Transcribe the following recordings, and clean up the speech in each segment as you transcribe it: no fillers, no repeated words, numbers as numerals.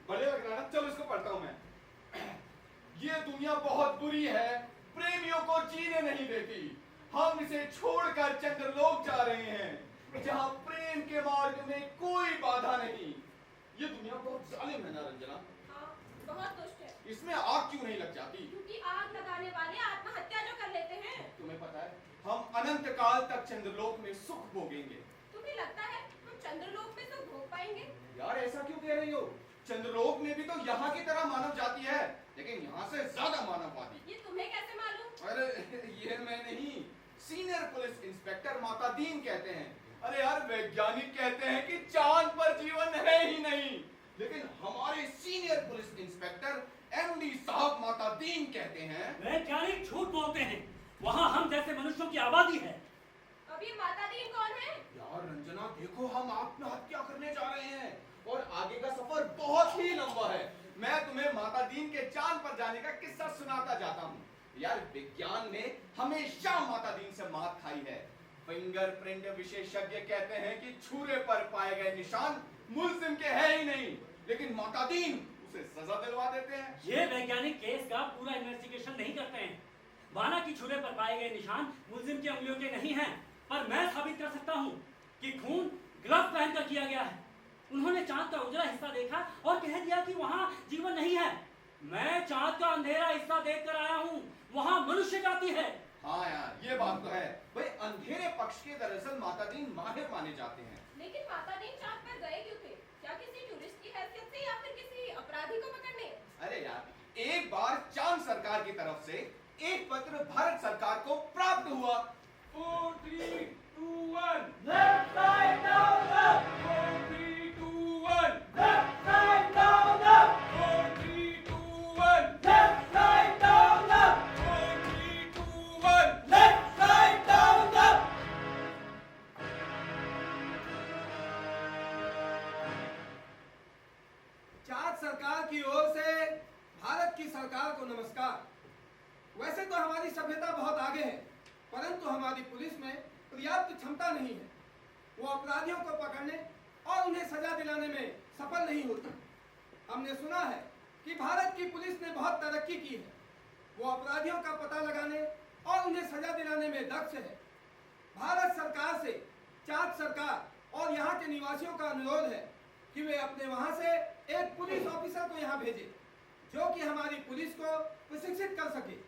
बड़े लग रहा है ना, चलो इसको पढ़ता हूं मैं। ये दुनिया बहुत बुरी है, प्रेमियों को जीने नहीं देती। हम इसे छोड़कर चंद्रलोक जा रहे हैं, जहां प्रेम के मार्ग में कोई बाधा नहीं। ये दुनिया बहुत जालिम है ना रंजना? हाँ, बहुत दुष्ट है। इसमें आग क्यों नहीं लग जाती? क्योंकि आग लगाने वाले आत्महत्या जो कर लेते हैं। तुम्हें पता है, हम अनंत काल तक चंद्रलोक में सुख भोगेंगे। तुम्हें लगता है हम चंद्रलोक में सुख भोग पाएंगे? यार ऐसा क्यों कह रही हो? चंद्रलोक में भी तो यहाँ की तरह मानव जाति है, लेकिन यहाँ से ज्यादा मानववादी। ये तुम्हें कैसे मालूम? अरे ये मैं नहीं, सीनियर पुलिस इंस्पेक्टर माता दीन कहते हैं। अरे यार, वैज्ञानिक कहते हैं कि चांद पर जीवन है ही नहीं, लेकिन हमारे सीनियर पुलिस इंस्पेक्टर एमडी साहब माता दीन कहते हैं वैज्ञानिक झूठ बोलते हैं, वहाँ हम जैसे मनुष्यों की आबादी है। अब ये माता दीन कौन है? यार रंजना देखो, हम आत्महत्या करने जा रहे हैं और आगे का सफर बहुत ही लंबा है। मैं तुम्हें माता दीन के चांद पर जाने का किस्सा सुनाता जाता हूँ। यार विज्ञान ने हमेशा माता दीन से मात खाई है। फिंगरप्रिंट विशेषज्ञ कहते हैं कि छुरे पर पाए गए निशान मुल्जिम के है ही नहीं, लेकिन माता दीन उसे सजा दिलवा देते हैं। ये वैज्ञानिक केस का पूरा इन्वेस्टिगेशन नहीं करते हैं। माना कि छुरे पर पाए गए निशान मुल्जिम की उंगलियों के नहीं हैं, पर मैं साबित कर सकता हूँ कि खून ग्लव पहनकर किया गया है। उन्होंने चांद का उजला हिस्सा देखा और कह दिया कि वहाँ जीवन नहीं है। मैं चांद का अंधेरा हिस्सा देखकर आया हूँ, वहाँ मनुष्य जाति है। हाँ यार, ये बात तो है भाई। अंधेरे पक्ष के दरअसल माता दीन माहिर माने जाते हैं। लेकिन माता दीन चांद पर गए क्यों थे? क्या किसी टूरिस्ट की हैसियत से या फिर किसी अपराधी को पकड़ने? अरे यार, एक बार चांद सरकार की तरफ से एक पत्र भारत सरकार को प्राप्त हुआ। 4, 3, 2, 1 Left side down up. 4, 3, 2, 1 Left side down up. 4, 3, 2, 1 Left side down up. 4, 3, 2, 1 Left side down up. चांद सरकार की ओर से भारत की सरकार को नमस्कार। वैसे तो हमारी सभ्यता बहुत आगे है, परंतु हमारी पुलिस में पर्याप्त क्षमता नहीं है। वो अपराधियों को पकड़ने और उन्हें सजा दिलाने में सफल नहीं होती। हमने सुना है कि भारत की पुलिस ने बहुत तरक्की की है। वो अपराधियों का पता लगाने और उन्हें सजा दिलाने में दक्ष है। भारत सरकार से चांद सरकार और यहाँ के निवासियों का अनुरोध है कि वे अपने वहाँ से एक पुलिस ऑफिसर को यहाँ भेजें, जो कि हमारी पुलिस को प्रशिक्षित कर सके।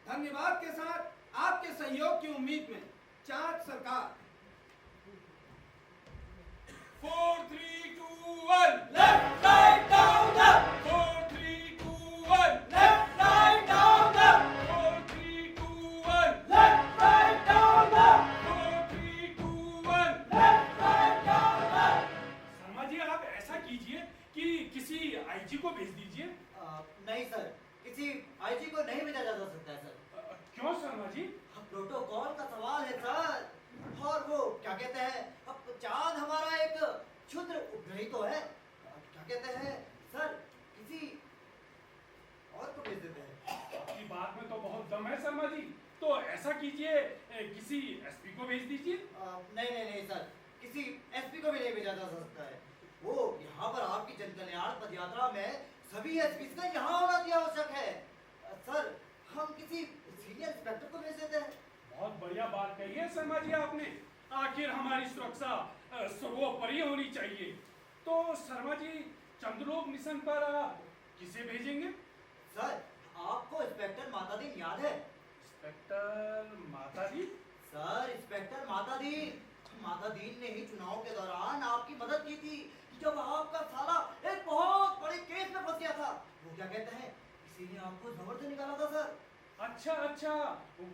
धन्यवाद के साथ आपके सहयोग की उम्मीद में, चांद सरकार। 4, 3, 2, 1 Left side down up. 4, 3, 2, 1 Left side down up. 4, 3, 2, 1 Left side down up. 4, 3, 2, 1 Left side down up. Sharma ji, आप ऐसा कीजिए कि किसी आईजी को भेज दीजिए। नहीं सर, किसी आईजी को नहीं भेजा जा सकता है सर। क्यों शर्मा जी? प्रोटोकॉल का सवाल है सर। और वो क्या कहते हैं, अब चांद हमारा एक क्षुद्र उपग्रह तो है। क्या कहते हैं सर, किसी और को भेज देते हैं। आपकी बात में तो बहुत दम है शर्मा जी, तो ऐसा कीजिए किसी एसपी को भेज दीजिए। नहीं नहीं नहीं सर, किसी एसपी को भी नहीं भेजा जा सकता है। वो यहाँ पर आपकी जन कल्याण पद यात्रा में सभी एसपी का यहाँ होना भी आवश्यक है। सर, हम किसी सीनियर इंस्पेक्टर को भेज देते हैं। बहुत बढ़िया बात कही है शर्मा जी आपने। आखिर हमारी सुरक्षा सर्वोपरि होनी चाहिए। तो शर्मा जी, चंद्रलोक मिशन पर किसे भेजेंगे? सर, आपको इंस्पेक्टर माता दीन याद है? इंस्पेक्टर माता जी? सर, इंस्पेक्टर माता दीन। माता दीन ने ही चुनाव के दौरान आपकी मदद की थी, जब आपका साला एक बहुत बड़े केस में फंस गया था। वो क्या कहते हैं, किसी ने आपको जबर से निकाला था सर। अच्छा अच्छा,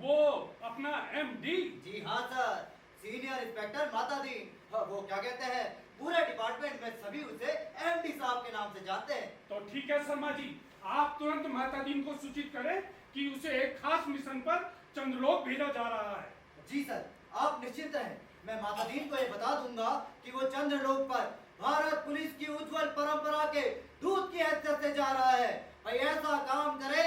वो अपना एमडी? जी हाँ सर, सीनियर इंस्पेक्टर माता दीन। हाँ, वो क्या कहते हैं, पूरे डिपार्टमेंट में सभी उसे एमडी साहब के नाम से जानते हैं। तो ठीक है शर्मा जी, आप तुरंत माता दीन को सूचित करें कि उसे एक खास मिशन पर चंद्रलोक भेजा जा रहा है। जी सर, आप निश्चिंत रहें। मैं माता दीन को ये बता दूंगा कि वो चंद्रलोक पर भारत पुलिस की उज्जवल परंपरा के दूत की हैसियत से जा रहा है। भाई ऐसा काम करे,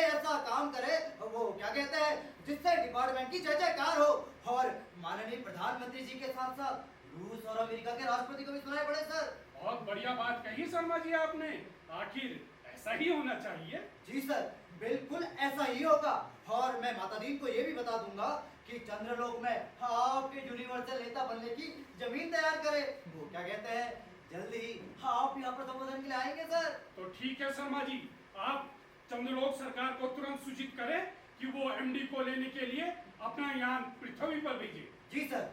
वो क्या कहते हैं, जिससे डिपार्टमेंट की जय जयकार हो और माननीय प्रधानमंत्री जी के साथ साथ रूस और अमेरिका के राष्ट्रपति को भी सुनाई पड़े सर। बहुत बढ़िया बात कही शर्मा जी आपने। आखिर ऐसा ही होना चाहिए। जी सर, बिल्कुल ऐसा ही होगा। और मैं माता दीन को ये भी बता दूंगा कि चंद्रलोक में आपके यूनिवर्सल नेता बनने की जमीन तैयार करे। वो क्या कहते हैं, जल्दी ही आप यहाँ पर संबोधन के लिए आएंगे सर। तो ठीक है शर्मा जी, आप चंद्रलोक सरकार को तुरंत सूचित करें कि वो एमडी को लेने के लिए अपना यान पृथ्वी पर भेजे। जी सर।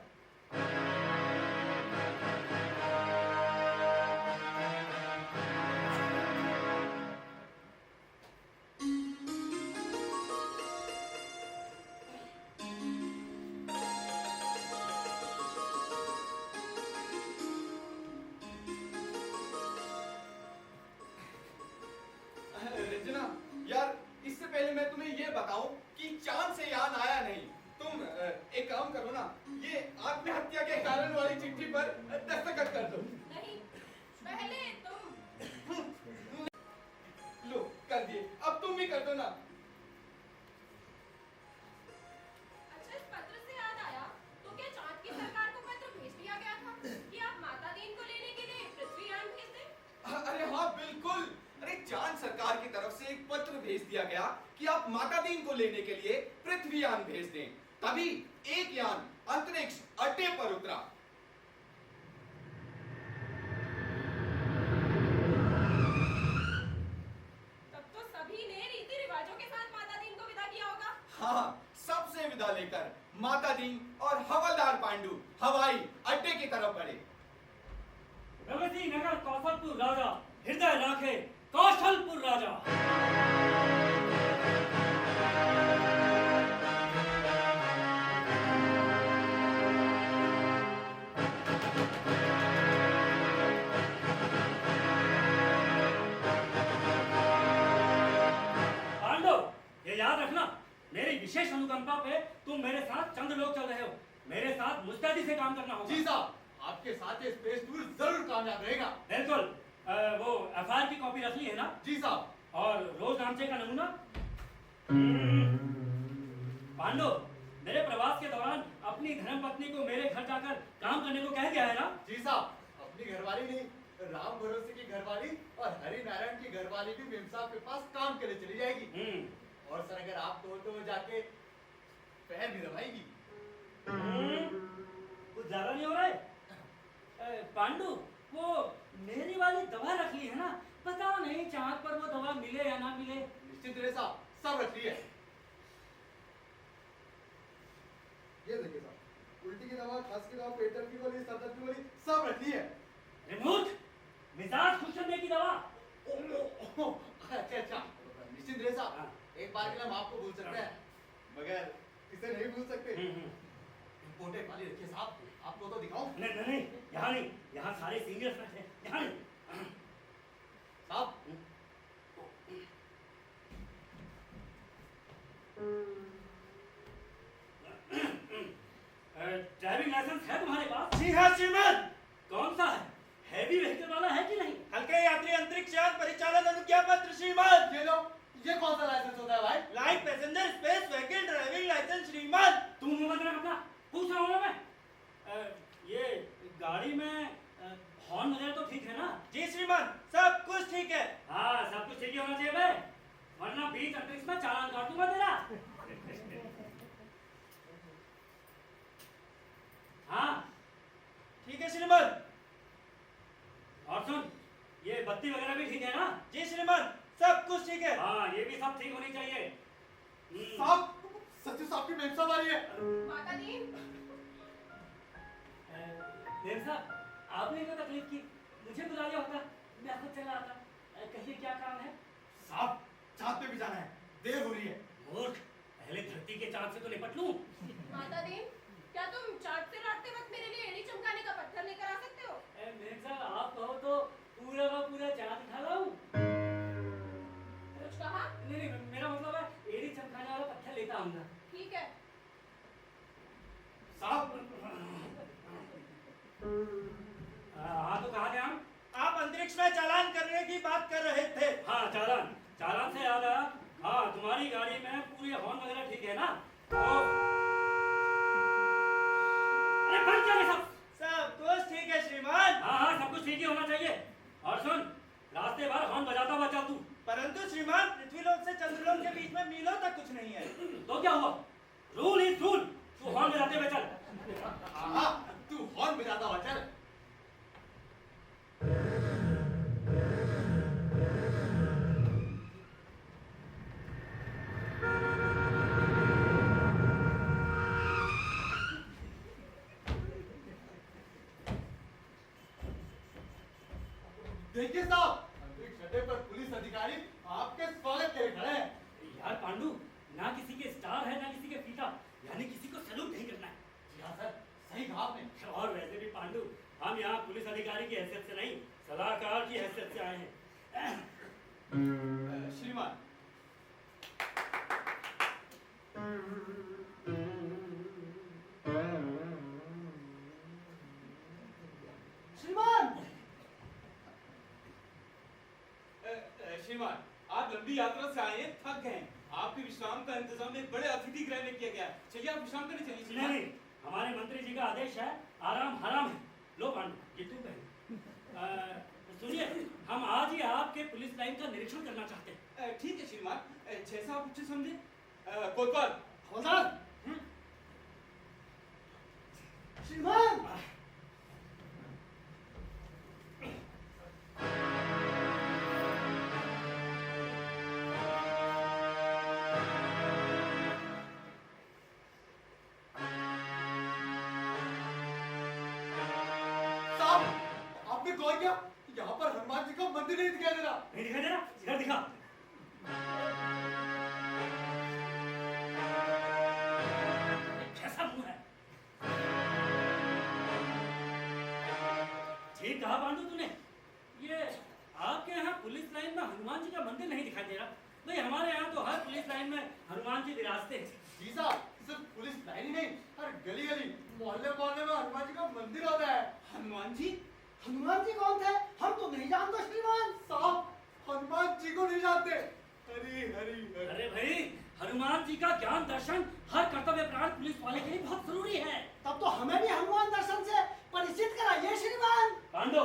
रंजना, यार इससे पहले मैं तुम्हें ये बताऊं कि चांद से यान आया नहीं, तुम एक काम करो ना, ये आत्महत्या के कारण वाली चिट्ठी पर दस्तखत कर दो। नहीं, पहले तुम। लो कर दिए, अब तुम भी कर दो ना। अच्छा, इस पत्र से याद आया, तो क्या चांद की सरकार को पत्र भेज दिया गया था कि आप माता दीन को लेने के लिए पृथ्वीयान भेज दें? अरे हाँ बिल्कुल, अरे चांद सरकार की तरफ से एक पत्र भेज दिया गया कि आप माता दीन को लेने के लिए पृथ्वीयान भेज दें। तभी एक यान अंतरिक्ष अड्डे पर उतरा। तब तो सभी ने रीति रिवाजों के साथ माता दीन को विदा किया होगा। हाँ, सबसे विदा लेकर माता दीन और हवलदार पांडु हवाई अड्डे की तरफ बढ़े। प्रगति नगर कौशलपुर राजा, हृदय लाखे कौशलपुर राजा। पांडव, ये याद रखना, मेरी विशेष अनुकंपा पे तुम मेरे साथ चंद्रलोक चल रहे हो। मेरे साथ मुस्तैदी से काम करना होगा। जी साहब, आपके साथ ये स्पेस टूर जरूर कामयाब रहेगा। बिल्कुल। वो एफआईआर की कॉपी रख ली है ना? जी साहब। और रोज नामचे का नमूना? पांडु, मेरे प्रवास के दौरान अपनी धर्मपत्नी को मेरे घर जाकर काम करने को कह दिया है ना? जी साहब, अपनी घरवाली नहीं, राम भरोसे की घरवाली और हरि नारायण की घरवाली भी मेम साहब के पास काम के लिए चली जाएगी। और सर अगर आप तो जाके पैर भी दबाएगी। कुछ ज्यादा नहीं हो रहा है? पांडु, वो मेरी वाली दवा रख ली है ना? पता नहीं चांद पर वो दवा मिले या ना मिले। निश्चित रहे साहब, सब रख ली है। ये देखिए साहब, उल्टी की दवा, खांसी की दवा, पेट दर्द की गोली, सर दर्द की गोली सब रख ली है। रिमूट, मिजाज खुश करने की दवा। अच्छा, निश्चित रहे साहब, एक बार के लिए हम आपको भूल सकते हैं, मगर इसे नहीं भूल सकते। इम्पोर्टेड वाली रखिए साहब, आपको तो दिखाऊं? नहीं, यहाँ नहीं, यहाँ सारे सीनियर्स बैठे हैं, यहाँ नहीं। साहब, ड्राइविंग लाइसेंस है तुम्हारे पास? जी हाँ श्रीमान। कौन सा है? हैवी व्हीकल वाला है कि नहीं? हल्के यात्री अंतरिक्ष यान परिचालन अनुज्ञा पत्र श्रीमान। ये लो, ये कौन सा लाइसेंस होता है भाई? Light passenger space vehicle driving licence श्रीमान। तुम मुंह बंद रख अपना, पूछ रहा हूँ ना मैं। ये गाड़ी में हॉर्न वगैरह तो ठीक है ना? जी श्रीमान, सब कुछ ठीक है। हाँ, सब कुछ ठीक ही होना चाहिए भाई, वरना बीच अंतरिक्ष में चालान काट दूंगा तेरा। हाँ, ठीक है श्रीमान। और सुन, ये बत्ती वगैरह भी ठीक है ना? जी श्रीमान, सब कुछ ठीक है। हाँ, ये भी सब ठीक होनी चाहिए। साहब, सच्चू साहब की मेम साहब आ रही है। माता दीन, देव साहब, आपने क्यों तकलीफ की? मुझे बुला लिया होता, मैं खुद चला आता। कहिए क्या काम है? साहब, चांद पे भी जाना है, देर हो रही है। मूर्ख, पहले धरती के चांद से तो निपट लूं। माता दीन, क्या तुम चांद से लौटते वक्त मेरे लिए एड़ी चमकाने का पत्थर लेकर आ सकते हो? मेम साहब, आप कहो तो पूरा का पूरा चांद उठा लाऊं। कुछ कहा? नहीं, मेरा मतलब है एड़ी चमकाने वाला पत्थर लेता आऊंगा। ठीक है। साहब, हाँ, तो कहाँ थे हम? आप अंतरिक्ष में चालान करने की बात कर रहे थे। हाँ, चालान से याद आया। हाँ, तुम्हारी गाड़ी में पूरे हॉर्न वगैरह ठीक है ना? अरे बंद क्या ये सब? सब कुछ ठीक है श्रीमान। हाँ, सब कुछ ठीक ही होना चाहिए। और सुन, रास्ते भर हॉर्न बजाता श्रीमान, पृथ्वीलोक से चंद्रलोक के बीच में मीलों तक कुछ नहीं है। तो क्या हुआ? Rule is rule. तू हॉर्न बजाते हुए चल। हाँ, तू हॉर्न बजाता हुआ चल। देखिए साहब, अंतरिक्ष अड्डे पर पुलिस अधिकारी आपके स्वागत के लिए खड़े हैं। यार पांडु, ना किसी के स्टार है ना किसी के फीता, यानी किसी को सैल्यूट नहीं करना है। जी हाँ सर, सही कहा आपने। और वैसे भी पांडु, हम यहाँ पुलिस अधिकारी की हैसियत से नहीं, सलाहकार की हैसियत से आए हैं। श्रीमान, श्रीमान, श्रीमान, आप लंबी यात्रा से आए हैं, थक गए हैं। आपके विश्राम का इंतजाम एक बड़े अतिथि गृह में किया गया है। चलिए आप विश्राम करने चलिए। नहीं श्रीमान, नहीं, हमारे मंत्री जी का आदेश है, आराम हराम है। लो पांडु, ये तू पहन। सुनिए, हम आज ही आपके पुलिस लाइन का निरीक्षण करना चाहते हैं। ठीक है श्रीमान, जैसा आप उचित समझे। कोतवाल, हवलदार। श्रीमान, साहब, आपने कॉल किया? यहाँ पर हनुमान जी का मंदिर नहीं दिखाई दे रहा। नहीं दिखाई दे रहा? इधर दिखा। कैसा मुंह है? ठीक कहा पांडु तूने। ये आपके यहाँ पुलिस लाइन में हनुमान जी का मंदिर नहीं दिखाई दे रहा। भाई हमारे यहाँ तो हर पुलिस लाइन में हनुमान जी विराजते हैं। जी साहब, सिर्फ पुलिस लाइन ही नहीं, हर गली गली, मोहल्ले मोहल्ले में हनुमान जी का मंदिर होता है। हनुमान जी, हनुमान जी कौन थे? हम तो नहीं जानते श्रीमान। साहब, हनुमान जी को नहीं जानते? हरी हरी हरी। अरे भाई, हनुमान जी का ज्ञान दर्शन हर कर्तव्य प्राण पुलिस वाले के लिए बहुत जरूरी है। तब तो हमें भी हनुमान दर्शन से परिचित कराइए श्रीमान। पांडु,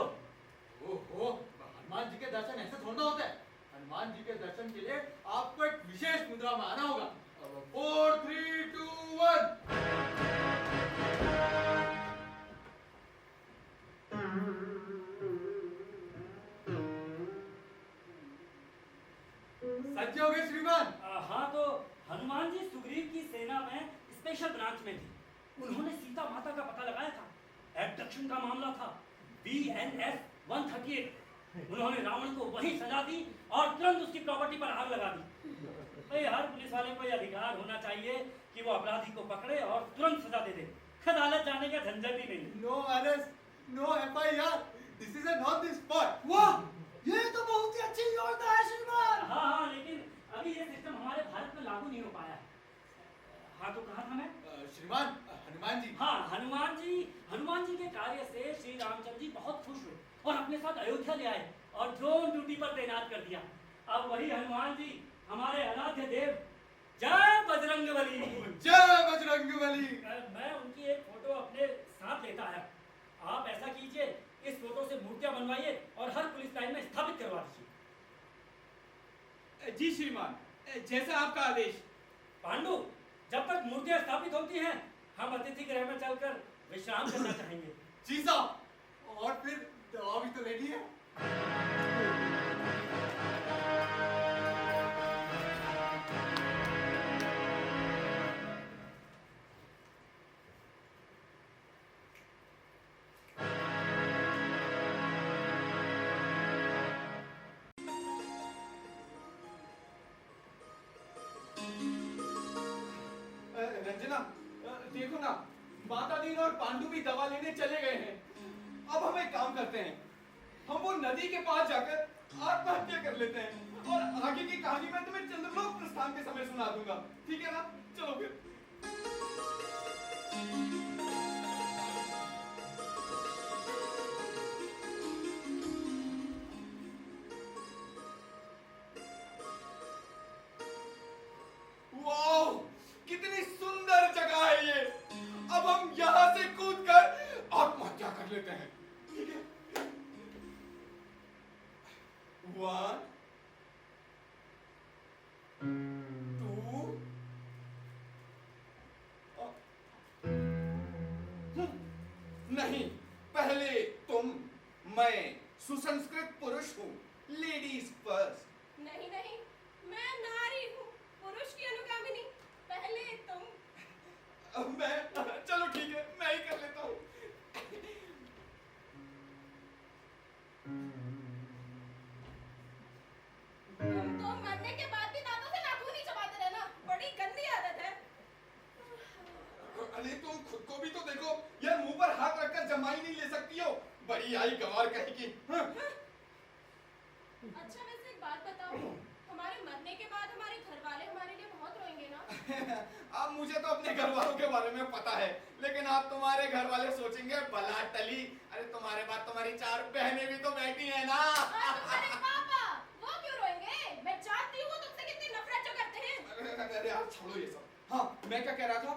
ओहो, हनुमान जी के दर्शन ऐसे थोड़ा होते हैं। हनुमान जी के दर्शन के लिए आपको एक विशेष मुद्रा में आना होगा। 4, 3, 2, 1। सज्ज हो गए श्रीमान। हाँ तो हनुमान जी सुग्रीव की सेना में स्पेशल ब्रांच में थे। उन्होंने सीता माता का पता लगाया था। एबडक्शन का मामला था, BNS 138। उन्होंने रावण को वहीं सजा दी और तुरंत उसकी प्रॉपर्टी पर आग लगा दी। भाई हर पुलिस वाले को यह अधिकार होना चाहिए कि वो अपराधी को पकड़े और तुरंत सजा दे दे। अदालत जाने का झंझट ही नहीं। No arrest, no FIR, this is an on the spot. वाह, ये तो बहुत ही अच्छी योजना है श्रीमान। हाँ, लेकिन अभी ये सिस्टम हमारे भारत में लागू नहीं हो पाया है। हाँ तो कहा था मैं? श्रीमान, हनुमान जी। हाँ, हनुमान जी के कार्य से श्री रामचंद्र जी बहुत खुश हुए और अपने साथ अयोध्या ले आए और ड्रोन ड्यूटी पर तैनात कर दिया। अब वही हनुमान जी हमारे आराध्य देव। जय बजरंगबली। जय बजरंगबली। मैं उनकी एक फोटो अपने साथ लेता है। आप ऐसा कीजिए, इस फोटो से मूर्तियां बनवाइए और हर पुलिस लाइन में स्थापित करवा दीजिए। जी श्रीमान, जैसा आपका आदेश। पांडु, जब तक मूर्तियां स्थापित होती हैं, हम अतिथि गृह में चलकर विश्राम करना चाहेंगे। जी साहब, और फिर दवा भी तो रेडी है। रंजना, देखो ना, माता दीन और पांडु भी दवा लेने चले गए हैं। अब हम एक काम करते हैं, हम वो नदी के पास जाकर आत्महत्या कर लेते हैं और आगे की कहानी मैं तुम्हें चंद्रलोक प्रस्थान के समय सुना दूंगा। ठीक है ना? चलो फिर। वाओ, कितनी सुंदर जगह है ये। अब हम यहाँ से कूदकर आत्महत्या कर लेते हैं। ठीक है? 1, मैं सुसंस्कृत पुरुष हूँ, लेडीज फर्स्ट। नहीं नहीं, मैं नारी हूँ, पुरुष की अनुगामिनी। पहले तुम। मैं चलो ठीक है, मैं ही कर लेता हूँ। तुम तो मरने के बाद भी दांतों से नाखून ही चबाते रहना, बड़ी गंदी आदत है। अरे तुम खुद को भी तो देखो, यार मुंह पर हाथ रखकर जमाई नहीं ले सकती हो, बड़ी आई गंवार कहेगी। हाँ? अच्छा वैसे एक बात बताओ, हमारे मरने के बाद हमारे घर वाले हमारे लिए बहुत रोएंगे ना? अब मुझे तो अपने घर वालों के बारे में पता है, लेकिन आप तुम्हारे घर वाले सोचेंगे भला टली। अरे तुम्हारे बाद तुम्हारी 4 बहनें भी तो बैठी हैं ना। और तुम्हारे पापा, वो क्यों रोएंगे? मैं जानती हूँ वो तुमसे कितनी नफरत जो करते हैं। अरे यार छोड़ो ये सब। हाँ, मैं क्या कह रहा था,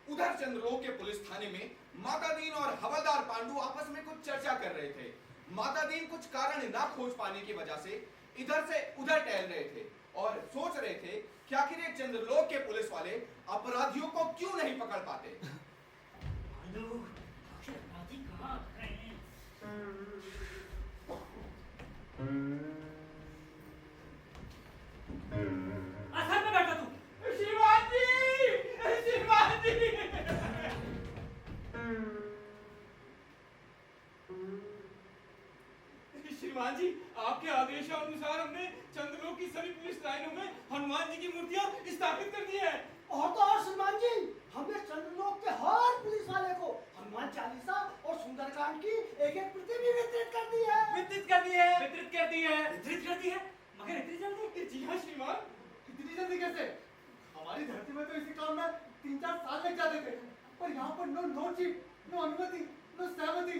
उधर चंद्रलोक के पुलिस थाने में माता दीन और हवलदार पांडु आपस में कुछ चर्चा कर रहे थे। माता दीन कुछ कारण ना खोज पाने की वजह से इधर से उधर टहल रहे थे और सोच रहे थे कि आखिर ये चंद्रलोक के पुलिस वाले अपराधियों को क्यों नहीं पकड़ पाते। पांडु, आखिर अपराधी कहाँ गए हैं? असर में बैठा तू। श्रीमान जी, श्रीमान जी। श्रीमान जी, आपके आदेशानुसार हमने चंद्रलोक की सभी पुलिस लाइनों में हनुमान जी की मूर्तियां स्थापित कर दी है। और तो और श्रीमान जी, हमने चंद्रलोक के हर पुलिस वाले को हनुमान चालीसा और सुंदरकांड की एक-एक प्रति भी वितरित कर दी है। वितरित कर दी है, वितरित कर दी है। वितरित कर दी है? मगर इतनी जल्दी? जी हाँ श्रीमान। इतनी जल्दी कैसे? हमारी धरती में तो इसी काम में 3-4 साल लग जाते थे, पर यहाँ पर नो चिट, नो अनुमति, नो सहमति,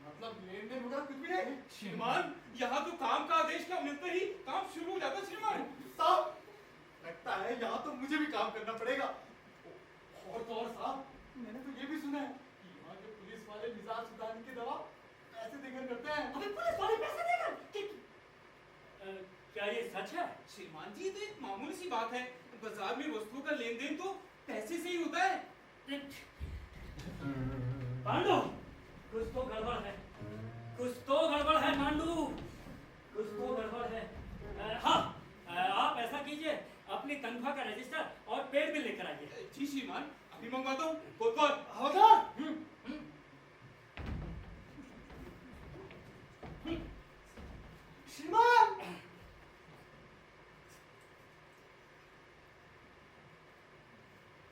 मतलब लेन देन वगैरह कुछ भी नहीं। श्रीमान, यहाँ तो काम का आदेश का मिलते ही काम शुरू हो जाता श्रीमान। साहब, लगता है यहाँ तो मुझे भी काम करना पड़ेगा। और तो और साहब, मैंने तो ये भी सुना है कि यहाँ के पुलिस वाले मिजाज सुधारने की दवा पैसे देकर करते हैं। अबे पुलिस वाले पैसे देकर? क्या ये सच है? श्रीमान जी, तो एक मामूली सी बात है, बाजार में वस्तुओं का लेन देन तो पैसे से ही होता है। पांडु, कुछ तो गड़बड़ है, कुछ तो गड़बड़ है पांडु, कुछ तो गड़बड़ है। हाँ, आप ऐसा कीजिए, अपनी तनख्वाह का रजिस्टर और पेड बिल लेकर आइए। जी श्रीमान, अभी मंगवाता हूँ। बहुत हवलदार, श्रीमान,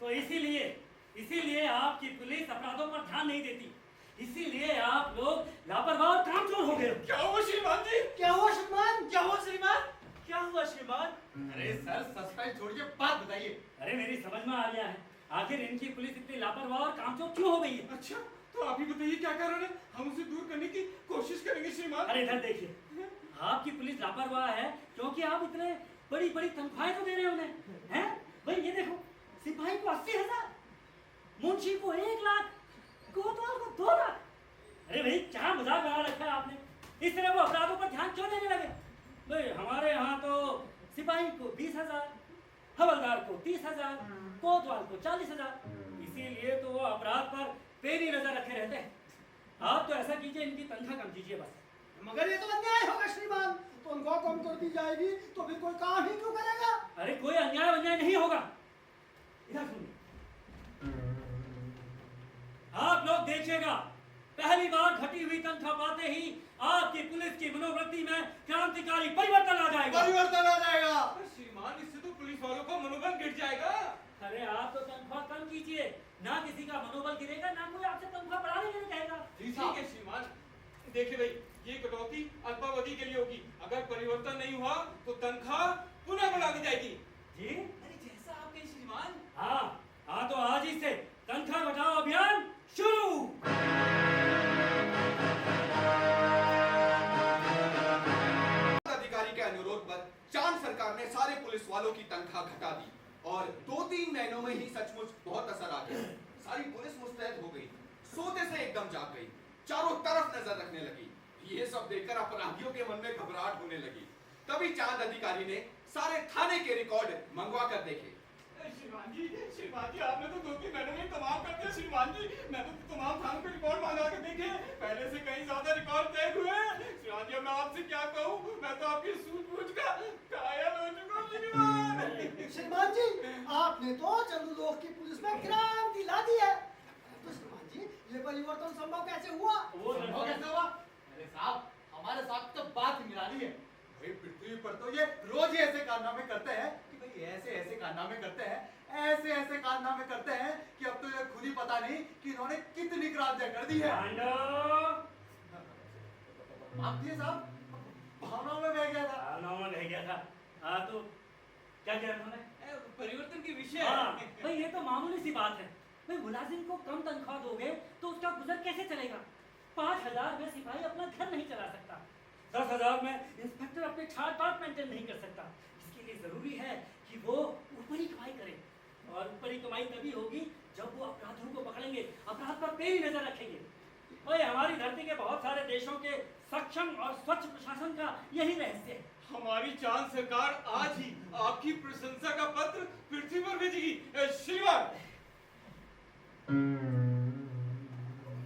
तो इसीलिए आपकी पुलिस अपराधों पर ध्यान नहीं देती, इसीलिए आप लोग लापरवाह और कामचोर हो गए हो। क्या हुआ श्रीमान जी? क्या हुआ श्रीमान? क्या हुआ श्रीमान? क्या हुआ श्रीमान? अरे सर, सस्पेंस छोड़िए, बात बताइए। अरे मेरी समझ में आ गया है, आखिर इनकी पुलिस इतनी लापरवाह और कामचोर क्यों हो गई है। अच्छा, तो आप ही बताइए क्या कारण है, हम उसे दूर करने की कोशिश करेंगे श्रीमान। अरे इधर देखिए, आपकी पुलिस लापरवाह है क्योंकि आप इतने बड़ी बड़ी तनख्वाहें तो दे रहे हो उन्हें, हैं? भाई ये देखो, सिपाही को 80,000, मुंशी को 1 लाख, कोतवाल को 2 लाख। अरे भाई क्या मजाक बना रखा है आपने, इस तरह वो अपराधों पर ध्यान क्यों देने लगे? भाई हमारे यहाँ तो सिपाही को 20,000, हवलदार को 30,000, कोतवाल को 40,000, इसीलिए तो वो अपराध पर पैनी नजर रखे रहते हैं। आप तो ऐसा कीजिए, इनकी तनख्वाह कम कीजिए बस। मगर ये तो अन्याय होगा श्रीमान, तो उनको कम कर दी जाएगी तो फिर कोई काम ही क्यों करेगा? अरे कोई अन्याय नहीं होगा, इधर सुनिए। आप लोग देखिएगा, पहली बार घटी हुई तनख्वाह पाते ही आपकी पुलिस की मनोवृत्ति में क्रांतिकारी परिवर्तन आ जाएगा। परिवर्तन आ जाएगा। श्रीमान, इससे तो पुलिस वालों का मनोबल गिर जाएगा। अरे आप तो तनख्वाह कम कीजिए, ना किसी का मनोबल गिरेगा, ना कोई आपसे तनख्वाह बढ़ाने के लिए कहेगा। ठीक है श्रीमान, देखिए भाई, ये कटौती अल्पावधि के लिए होगी, अगर परिवर्तन नहीं हुआ तो तनख्वाह पुनः बढ़ा दी जाएगी। जी? अरे जैसा आप कहें श्रीमान। हाँ तो आज ही से तनख्वाह बचाओ अभियान शुरू। अधिकारी के अनुरोध पर चांद सरकार ने सारे पुलिस वालों की तनख्वाह घटा दी और 2-3 महीनों में ही सचमुच बहुत असर आ गया। सारी पुलिस मुस्तैद हो गई, सोते से एकदम जाग गई, चारों तरफ नजर रखने लगी। ये सब देखकर अपराधियों के मन में घबराहट होने लगी। तभी चांद अधिकारी ने सारे थाने के रिकॉर्ड मंगवा कर देखे। श्रीमान जी, आपने तो 2-3 महीनों में तमाम कर दिया श्रीमान जी। मैं तो तमाम थानों के रिकॉर्ड मंगा के देखे, पहले से कहीं ज्यादा रिकॉर्ड तय हुए। श्रीमान जी मैं आपसे क्या कहूँ, मैं तो आपकी सूझबूझ का कायल हो चुका हूँ श्रीमान। श्रीमान जी, आपने तो चंद्रलोक की पुलिस में क्रांति ला दी है। तो श्रीमान जी, ये परिवर्तन संभव कैसे हुआ? वो संभव कैसे हुआ? अरे साहब, हमारे साथ तो बात ही निराली है। भाई पृथ्वी पर तो ये रोज ही ऐसे कारनामे करते हैं कि भाई ऐसे ऐसे कारनामे करते हैं, ऐसे ऐसे कारनामे करते हैं कि अब तो ये खुद ही पता नहीं कि इन्होंने कितनी क्रांतियां कर दी है। पांडव, माफ कीजिए साहब, भावनाओं में बह गया था। भावनाओं में रह गया था। हाँ तो क्या कह रहा मैं? परिवर्तन की विषय हाँ, भाई ये तो मामूली सी बात है। भाई मुलाजिम को कम तनख्वाह दोगे तो उसका गुजर कैसे चलेगा? 5,000 में सिपाही अपना घर नहीं चला सकता। 10,000 में इंस्पेक्टर अपने छाट मेंटेन नहीं कर सकता। इसके लिए जरूरी है कि वो ऊपरी कमाई करे, और ऊपरी कमाई तभी होगी जब वो अपराधियों को पकड़ेंगे, अपराध पर पैनी नजर रखेंगे। भाई हमारी धरती के बहुत सारे देशों के सक्षम और स्वच्छ प्रशासन का यही रहस्य है। हमारी चांद सरकार आज ही आपकी प्रशंसा का पत्र पृथ्वी पर भेजेगी श्रीमान।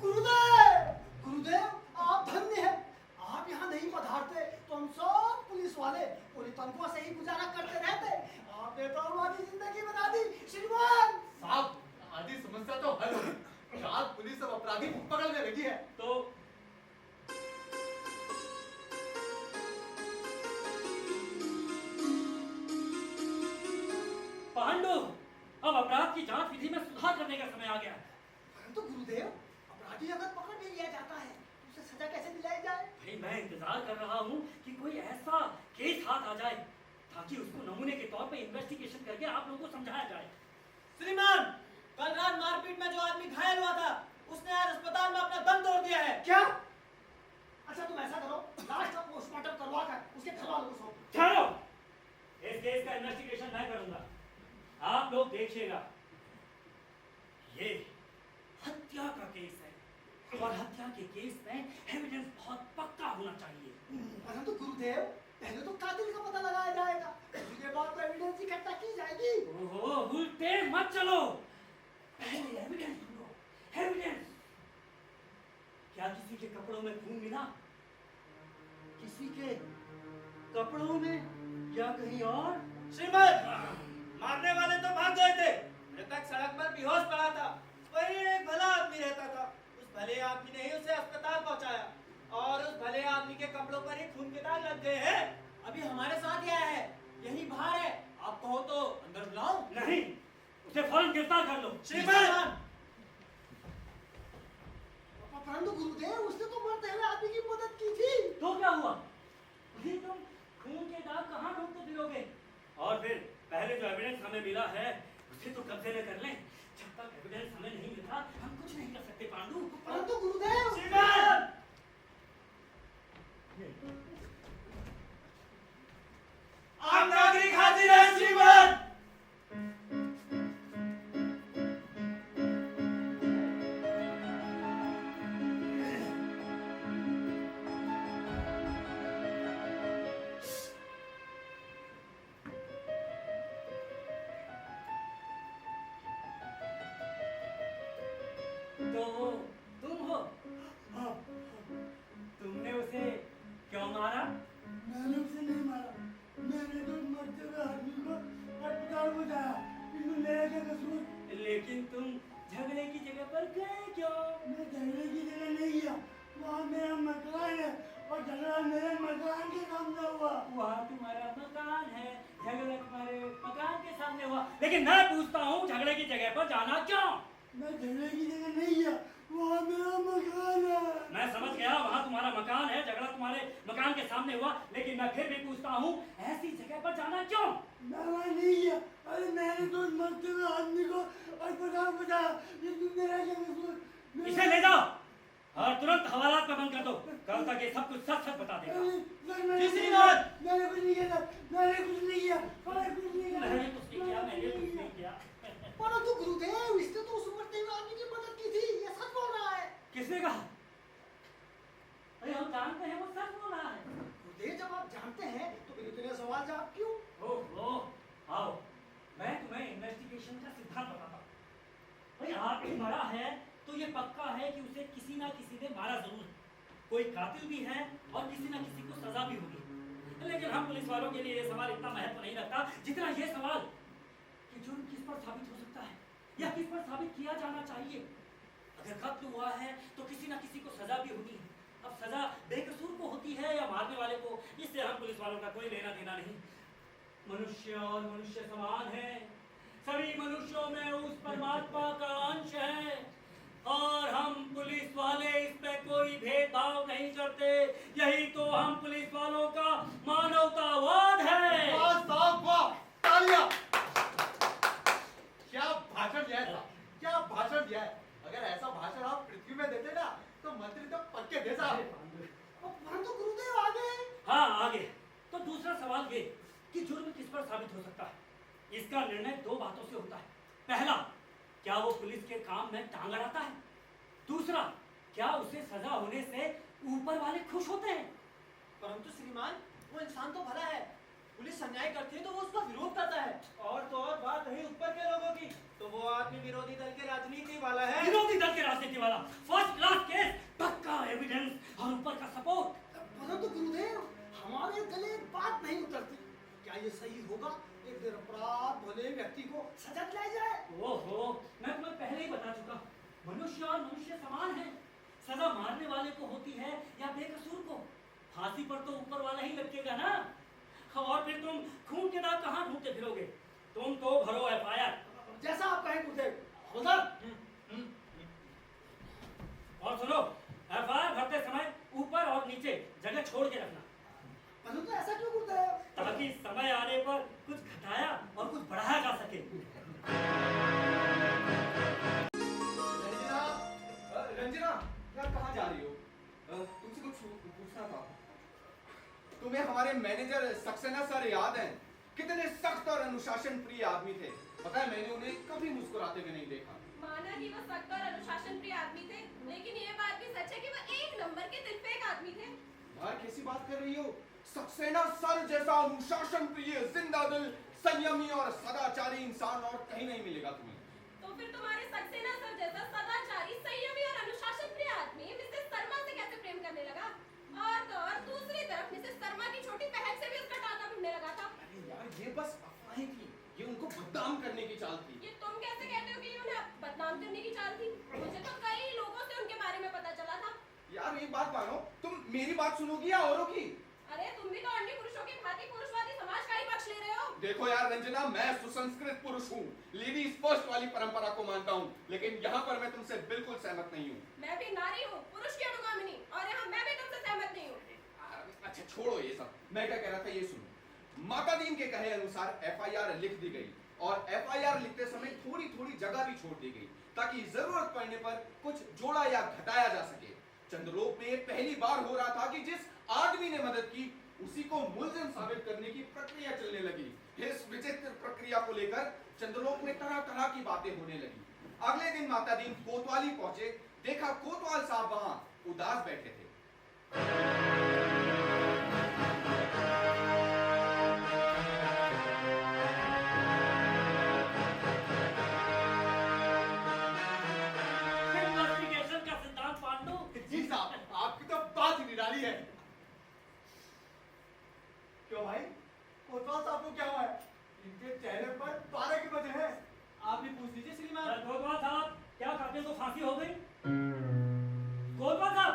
गुरुदेव, गुरुदेव, आप धन्य हैं। आप यहाँ नहीं पधारते तो हम सब पुलिस वाले पूरी तनख्वाह से ही गुजारा करते रहते। आपने तो हमारी जिंदगी बना दी श्रीमान। साहब, आधी समस्या तो हल हो गई। शायद पुलिस अब अपराधी पकड़ने लगी है। तो पांडु, अब अपराध की जांच विधि में सुधार करने का समय आ गया है। परंतु गुरुदेव, अपराधी अगर पकड़ नहीं लिया जाता है तो उसे सजा कैसे दिलाई जाए? भाई मैं इंतजार कर रहा हूँ कि कोई ऐसा केस हाथ आ जाए ताकि उसको नमूने के तौर पे इन्वेस्टिगेशन करके आप लोगों को समझाया जाए। श्रीमान, कल रात मारपीट में जो आदमी घायल हुआ था, उसने आज अस्पताल में अपना दम तोड़ दिया है। क्या? अच्छा तुम ऐसा करो, लाश का पोस्टमार्टम करवा कर उसके घर वालों को सौंप दो। ठहरो, इस केस का इन्वेस्टिगेशन मैं करूंगा, आप लोग देखिएगा। ये हत्या का केस है और हत्या के केस में एविडेंस बहुत पक्का होना चाहिए। परंतु गुरुदेव, पहले तो कातिल का पता लगाया जाएगा, उसके बाद तो एविडेंस इकट्ठा की जाएगी। ओहो, उल्टे मत चलो, पहले एविडेंस ढूंढो, एविडेंस। क्या किसी के कपड़ों में खून मिला? किसी के कपड़ों में या कहीं और? श्रीमान, मारने वाले तो भाग गए थे, मृतक सड़क पर बेहोश पड़ा था। वहीं एक भला आदमी रहता था, उस भले आदमी ने ही उसे अस्पताल पहुंचाया और उस भले आदमी के कपड़ों पर ही खून के दाग लग गए हैं। अभी हमारे साथ ही आया है, यही बाहर है। आप कहो तो अंदर बुलाऊं? नहीं, उसे फौरन गिरफ्तार कर लो। श्रीमान, परंतु गुरुदेव, उसने तो मरते हुए आदमी की मदद की थी। तो क्या हुआ? अभी तुम खून के दाग कहाँ ढूंढते फिरोगे? और फिर पहले जो एविडेंस हमें मिला है उसे तो कब्जे में कर लें। जब तक एविडेंस हमें नहीं मिलता हम कुछ नहीं कर सकते पांडु। परंतु गुरुदेव, श्रीमान, आम नागरिक हाजिर है श्रीमान। तो वो तुम हो? तुमने उसे क्यों मारा? मैंने उसे नहीं मारा, मैंने तो मरते हुए आदमी को अस्पताल पहुंचाया। इसमें मेरा क्या कसूर? लेकिन तुम झगड़े की जगह पर गए क्यों? मैं झगड़े की जगह नहीं गया, वहाँ मेरा मकान है और झगड़ा मेरे मकान के सामने हुआ। वहाँ तुम्हारा मकान है, झगड़ा तुम्हारे मकान के सामने हुआ। लेकिन मैं पूछता हूँ झगड़े की जगह पर जाना क्यों? मैं झगड़े की जगह नहीं गया, वहाँ मेरा मकान है। मैं समझ गया, वहाँ तुम्हारा मकान है, झगड़ा तुम्हारे मकान के सामने हुआ। लेकिन मैं फिर भी पूछता हूँ ऐसी जगह पर जाना क्यों? मैं वहाँ नहीं गया। अरे मैंने तो मरते हुए आदमी को अस्पताल पहुंचाया, इसमें मेरा क्या कसूर? इसे ले जाओ और तुरंत हवालात में बंद कर दो। कल तक ये सब कुछ सच सच बता देगा। मैंने कुछ नहीं किया, मैंने कुछ नहीं किया, मैंने कुछ नहीं किया, मैंने कुछ नहीं किया। मैंने कुछ नहीं किया, मैंने कुछ नहीं किया। परंतु गुरुदेव, इसने तो उस मरते हुए आदमी की मदद की थी, ये सच बोल रहा है। किसने कहा? अरे हम जानते हैं वो सच बोल रहा है। गुरुदेव, जब आप जानते हैं तो फिर इतने सवाल जवाब क्यों? ओहो, आओ मैं तुम्हें इन्वेस्टिगेशन का सिद्धांत बताता हूँ। भाई आदमी मरा है तो ये पक्का है कि उसे किसी ना किसी ने मारा जरूर है। कोई कातिल भी है और किसी ना किसी को सजा भी होगी। लेकिन हम पुलिस वालों के लिए ये सवाल इतना महत्व नहीं रखता जितना ये सवाल कि जुर्म किस पर साबित हो सकता है या किस पर साबित किया जाना चाहिए। अगर कत्ल हुआ है तो किसी ना किसी को सजा भी होनी है। अब सजा बेकसूर को होती है या मारने वाले को, इससे हम पुलिस वालों का कोई लेना देना नहीं। मनुष्य और मनुष्य समान है, सभी मनुष्यों में उस परमात्मा का अंश है और हम पुलिस वाले इसमें कोई भेदभाव नहीं करते। यही तो हम पुलिस वालों का मानवतावाद है। वाह साहब वाह, तालियां। क्या भाषण दिया है साहब, क्या भाषण दिया है। अगर ऐसा भाषण आप पृथ्वी में देते ना तो मंत्री तो पक्के थे साहब। परंतु गुरुदेव आगे। हाँ आगे तो दूसरा सवाल ये कि जुर्म किस पर साबित हो सकता है। इसका निर्णय दो बातों से होता है। पहला, क्या वो पुलिस के काम में टांग अड़ाता है। दूसरा, क्या उसे सजा होने से ऊपर वाले खुश होते हैं। परंतु श्रीमान, वो इंसान तो भला है, पुलिस अन्याय करती है तो वो उसका विरोध करता है। और तो और बात रही ऊपर के लोगों की, तो वो आदमी विरोधी दल के राजनीति वाला है। विरोधी दल के राजनीति वाला, फर्स्ट क्लास केस, पक्का एविडेंस और ऊपर का सपोर्ट। परंतु गुरुदेव, हमारे गले एक बात नहीं उतरती। क्या ये सही होगा एक निरपराध भले व्यक्ति को सजा दिलाई जाए। ओहो, मैं तुम्हें पहले ही बता चुका, मनुष्य और मनुष्य समान है। सजा मारने वाले को होती है या बेकसूर को। फांसी पर तो ऊपर वाला ही लटकेगा ना। और फिर तुम खून के दाग कहाँ ढूंढते फिरोगे। तुम तो भरो एफआईआर। जैसा आप कहें गुरुदेव। उधर और सुनो, एफआईआर भरते समय ऊपर और नीचे जगह छोड़ के रखना। परंतु ऐसा क्यों गुरुदेव। ताकि समय आने पर कुछ घटाया और कुछ बढ़ाया जा सके। रंजना, यार कहाँ जा रही हो? तुमसे कुछ पूछना था। तुम्हें हमारे मैनेजर सक्सेना सर याद हैं? कितने सख्त और अनुशासन प्रिय आदमी थे। पता है, मैंने उन्हें कभी मुस्कुराते हुए नहीं देखा। माना कि वो सख्त और अनुशासन प्रिय आदमी थे, लेकिन ये बात भी सच है कि वो एक नंबर के दिलफेक आदमी थे। यार कैसी बात कर रही हो? सक्सेना सर जैसा अनुशासन प्रिय, जिंदा दिल, संयमी और सदाचारी इंसान और कहीं नहीं मिलेगा तुम्हें। तो फिर तुम्हारे सक्सेना सर जैसा सदाचारी, संयमी और अनुशासन प्रिय आदमी मिसेस शर्मा से कैसे प्रेम करने लगा? और तो और दूसरी तरफ मिसेस शर्मा की छोटी बहन से भी उसका टाका भिड़ने लगा था। अरे यार, ये बस अफवाहें थी। ये उनको बदनाम करने की चाल थी। ये तुम कैसे कहते हो कि ये उन्हें बदनाम करने की चाल थी? मुझे तो कई लोगों से उनके बारे में पता चला था। यार एक बात मानो, तुम मेरी बात सुनोगी या औरों की? अरे तुम भी तो अन्य पुरुषों की भांति पुरुषवादी समाज का ही पक्ष ले रहे हो। देखो यार रंजना, मैं सुसंस्कृत पुरुष हूँ, लेडीज फर्स्ट वाली परंपरा को मानता हूँ, लेकिन यहाँ पर मैं तुमसे बिल्कुल सहमत नहीं हूँ। मैं भी नारी हूँ, पुरुष की अनुगामिनी, और यहाँ मैं भी तुमसे सहमत नहीं हूँ। अच्छा छोड़ो ये सब, मैं क्या कह रहा था ये सुनो। माता दीन के कहे अनुसार एफआईआर लिख दी गई और एफआईआर लिखते समय थोड़ी थोड़ी जगह भी छोड़ दी गई ताकि जरूरत पड़ने पर कुछ जोड़ा या घटाया जा सके। चंद्रलोक में पहली बार हो रहा था कि जिस आदमी ने मदद की उसी को मुलजिम साबित करने की प्रक्रिया चलने लगी। इस विचित्र प्रक्रिया को लेकर चंद्रलोक में तरह तरह की बातें होने लगी। अगले दिन माता दीन कोतवाली पहुंचे, देखा कोतवाल साहब वहां उदास बैठे थे। इन्वेस्टिगेशन का सिद्धांत मान लो। जी साहब, आपकी तो बात ही निराली है। क्यों भाई, कोतवाल साहब को क्या हुआ है? इनके चेहरे पर 12 के बजे हैं। आप भी पूछ लीजिए श्रीमान। कोतवाल साहब, क्या कातिल को फांसी हो गई? कोतवाल साहब।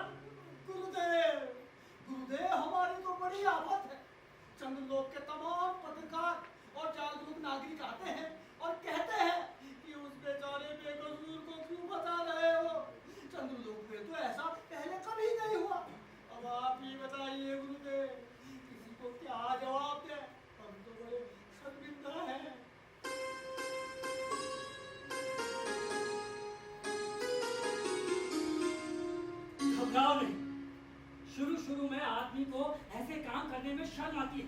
गुरुदेव, गुरुदेव हमारी तो बड़ी आफत है। चंद्रलोक के तमाम पत्रकार और जागरूक नागरिक आते हैं और कहते हैं कि उस बेचारे बेकसूर को क्यों बता रहे हो। चंद्रलोक में तो ऐसा पहले कभी नहीं हुआ। अब आप ही बताइए गुरुदेव, किसी को क्या जवाब दें? हम तो बड़े शर्मिंदा हैं। घबराओ नहीं। शुरू में आदमी को ऐसे काम करने में शर्म आती है,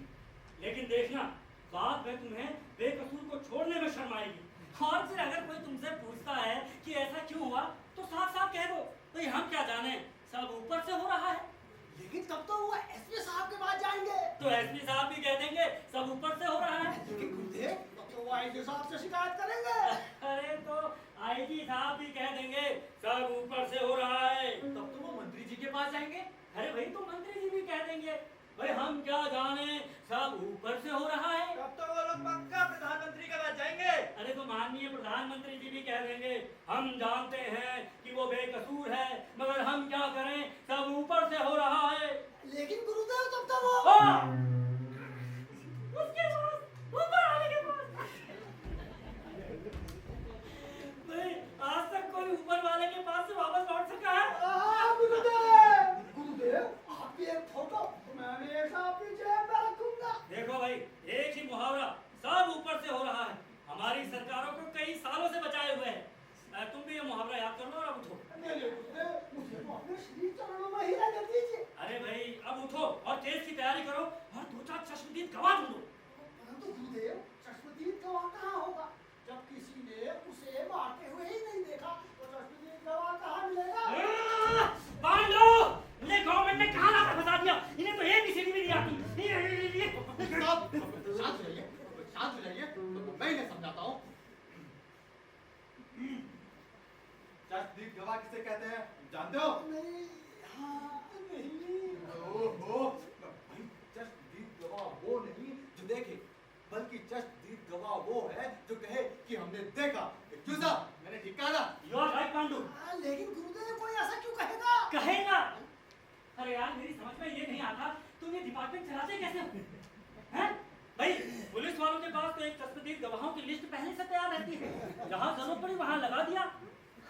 लेकिन देखना बाद में तुम्हें बेकसूर को छोड़ने में शर्म आएगी। और फिर अगर कोई तुमसे पूछता है कि ऐसा क्यों हुआ तो साफ साफ कह दो, भाई हम क्या जाने, सब ऊपर से हो रहा है। लेकिन तब तो वो एसपी साहब के पास जाएंगे। तो एसपी साहब भी कह देंगे सब ऊपर से हो रहा है। लेकिन गुरुदेव, तब तो वो आईजी साहब से शिकायत करेंगे। अरे तो आईजी साहब भी कह देंगे सब ऊपर से हो रहा है। तब तो वो मंत्री जी के पास जाएंगे। अरे भाई तो मंत्री जी भी कह देंगे, भाई हम क्या जाने, सब ऊपर से हो रहा है। तब तो वो लोग पक्का प्रधानमंत्री के पास जाएंगे। अरे तो माननीय प्रधानमंत्री जी भी कह देंगे, हम जानते हैं कि वो बेकसूर है, मगर हम क्या करें, सब ऊपर से हो रहा है। लेकिन गुरुदेव तब तक वो उसके पास, ऊपर वाले के पास। भाई आज तक कोई ऊपर वाले के पास से वापस लौट सका है? गुरुदेव, गुरुदेव आपकी एक फोटो मैं हमेशा अपनी जेब में रखूंगा। देखो भाई, एक ही मुहावरा, सब ऊपर से हो रहा है। हमारी सरकारों को कई सालों से बचाए हुए हैं। तुम भी ये मुहावरा याद कर लो और अब उठो। नहीं गुरुदेव, मुझे तो अपने श्री चरणों में ही रहने दीजिए। अरे भाई अब उठो और केस की तैयारी करो और 2-4 चश्मदीद गवाह ढूंढो। परंतु गुरुदेव, चश्मदीद गवाह कहाँ होगा? जब किसी ने उसे मारते हुए ही नहीं देखा तो चश्मदीद गवाह कहाँ मिलेगा? पांडो, इन्हें गवर्नमेंट ने कहाँ लाकर फंसा दिया? इन्हें तो एक भी सीढ़ी भी नहीं आती। शांत हो जाइए, शांत हो जाइए, तो मैं इन्हें समझाता हूँ। चश्मदीद गवाह किसे कहते हैं जानते हो? नहीं, हाँ, नहीं। ओहो, भाई चश्मदीद गवाह वो नहीं जो देखे, बल्कि चश्मदीद गवाह वो है जो कहे कि हमने देखा। क्यों साहब, मैंने ठीक कहा ना? You are right, Pandu. लेकिन गुरुदेव कोई ऐसा क्यों कहेगा? कहेगा? अरे यार मेरी समझ में ये नहीं आता, तुम ये डिपार्टमेंट चलाते कैसे हो? हैं? भाई पुलिस वालों के पास तो एक चश्मदीद गवाहों की लिस्ट पहले से तैयार रहती है, जहाँ जरूरत पड़ी वहाँ लगा दिया।